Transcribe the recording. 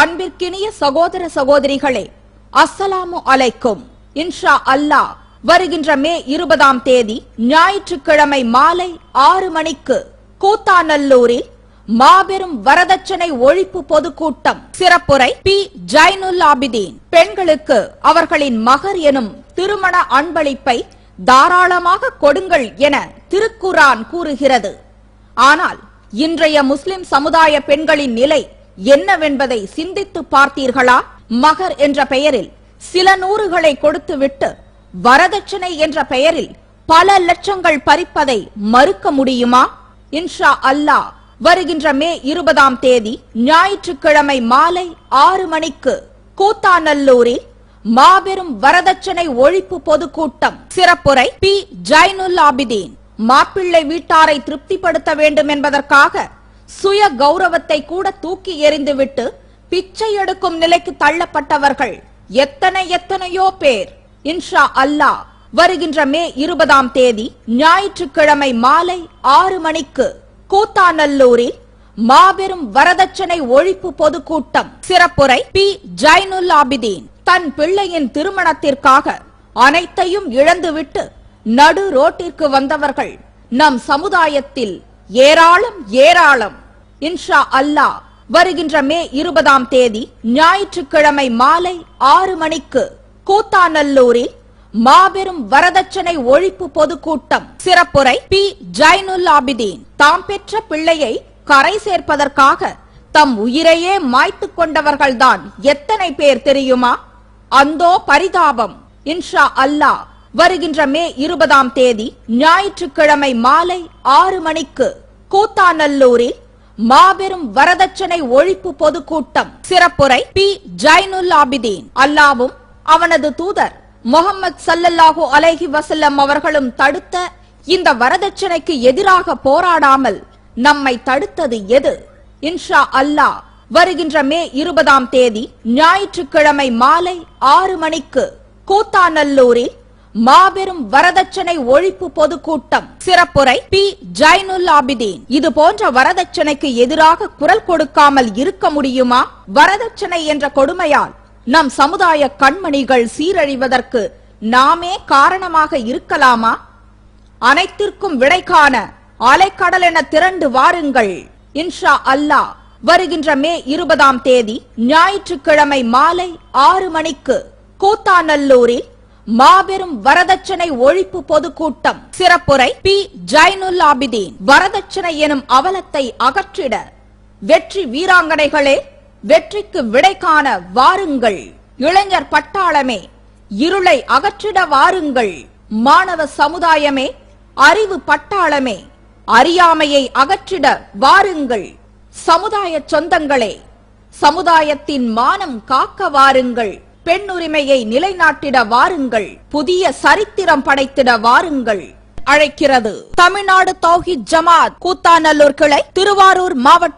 அன்பிற்கினிய சகோதர சகோதரிகளே, அஸ்ஸலாமு அலைக்கும். இன்ஷா அல்லாஹ் வருகின்ற மே 20ஆம் தேதி ஞாயிற்றுக்கிழமை மாலை 6 மணிக்கு கூத்தாநல்லூரில் மாபெரும் வரதட்சணை ஒழிப்பு பொதுக்கூட்டம். சிறப்புரை பி. ஜைனுல் ஆபிதீன். பெண்களுக்கு அவர்களின் மகர் எனும் திருமண அன்பளிப்பை தாராளமாக கொடுங்கள் என திருக்குர்ஆன் கூறுகிறது. ஆனால் இன்றைய முஸ்லிம் சமுதாய பெண்களின் நிலை என்னவென்பதை சிந்தித்து பார்த்தீர்களா? மகர் என்ற பெயரில் சில நூறுகளை கொடுத்துவிட்டு வரதட்சணை என்ற பெயரில் பல லட்சங்கள் பறிப்பதை மறுக்க முடியுமா? இன்ஷா அல்லாஹ் வருகின்ற மே 20ஆம் தேதி ஞாயிற்றுக்கிழமை மாலை 6 மணிக்கு கூத்தாநல்லூரில் மாபெரும் வரதட்சணை ஒழிப்பு பொதுக்கூட்டம். சிறப்புரை பி. ஜைனுல் ஆபிதீன். மாப்பிள்ளை வீட்டாரை திருப்திப்படுத்த வேண்டும் என்பதற்காக சுய கௌரவத்தை கூட தூக்கி எறிந்துவிட்டு பிச்சை எடுக்கும் நிலைக்கு தள்ளப்பட்டவர்கள் எத்தனையோ பேர். இன்ஷா அல்லாஹ் வருகின்ற மே 20ஆம் தேதி ஞாயிற்றுக்கிழமை மாலை 6 மணிக்கு கூத்தாநல்லூரில் மாபெரும் வரதட்சணை ஒழிப்பு பொதுக்கூட்டம். சிறப்புரை பி. ஜைனுல் ஆபிதீன். தன் பிள்ளையின் திருமணத்திற்காக அனைத்தையும் இழந்துவிட்டு நடு ரோட்டிற்கு வந்தவர்கள் நம் சமுதாயத்தில் ஏராளம். இன்ஷா அல்லாஹ் வருகின்ற மே 20ஆம் தேதி ஞாயிற்றுக்கிழமை மாலை 6 மணிக்கு கூத்தாநல்லூரில் மாபெரும் வரதட்சணை ஒழிப்பு பொதுக்கூட்டம். சிறப்புரை பி. ஜைனுல் ஆபிதீன். தாம் பெற்ற பிள்ளையை கரை சேர்ப்பதற்காக தம் உயிரையே மாய்த்து கொண்டவர்கள்தான் எத்தனை பேர் தெரியுமா? அந்தோ பரிதாபம். இன்ஷா அல்லாஹ் வருகின்ற மே 20ஆம் தேதி ஞாயிற்றுக்கிழமை மாலை 6 மணிக்கு கூத்தாநல்லூரில் மாபெரும் வரதட்சணை ஒழிப்பு பொதுக்கூட்டம். சிறப்புரை பி. ஜைனுல் ஆபிதீன். அல்லாஹ்வும் அவனது தூதர் முஹம்மது ஸல்லல்லாஹு அலைஹி வஸல்லம் அவர்களும் தடுத்த இந்த வரதட்சணைக்கு எதிராக போராடாமல் நம்மை தடுத்தது எது? இன்ஷா அல்லாஹ் வருகின்ற மே 20ஆம் தேதி ஞாயிற்றுக்கிழமை மாலை 6 மணிக்கு கூத்தாநல்லூரில் மாபெரும் வரதட்சணை ஒழிப்பு பொதுக்கூட்டம். சிறப்புரை பி. ஜைனுல் ஆபிதீன். இது போன்ற வரதட்சணைக்கு எதிராக குரல் கொடுக்காமல் இருக்க முடியுமா? வரதட்சணை என்ற கொடுமையால் நம் சமுதாய கண்மணிகள் சீரழிவதற்கு நாமே காரணமாக இருக்கலாமா? அனைத்திற்கும் விடை காண அலைக்கடல் என திரண்டு வாருங்கள். இன்ஷா அல்லாஹ் வருகின்ற மே 20ஆம் தேதி ஞாயிற்றுக்கிழமை மாலை 6 மணிக்கு கூத்தாநல்லூரில் மாபெரும் வரதட்சணை ஒழிப்பு பொதுக்கூட்டம். சிறப்புரை பி. ஜைனுல் ஆபிதீன். வரதட்சணை எனும் அவலத்தை அகற்றிட வெற்றி வீராங்கனைகளே, வெற்றிக்கு விடை காண வாருங்கள். இளைஞர் பட்டாளமே, இருளை அகற்றிட வாருங்கள். மாணவ சமுதாயமே, அறிவு பட்டாளமே, அறியாமையை அகற்றிட வாருங்கள். சமுதாய சொந்தங்களே, சமுதாயத்தின் மானம் காக்க வாருங்கள். பெண் உரிமையை நிலைநாட்டிட வாருங்கள். புதிய சரித்திரம் படைத்திட வாருங்கள். அழைக்கிறது தமிழ்நாடு தௌஹீத் ஜமாத் கூத்தாநல்லூர் கிளை, திருவாரூர் மாவட்டம்.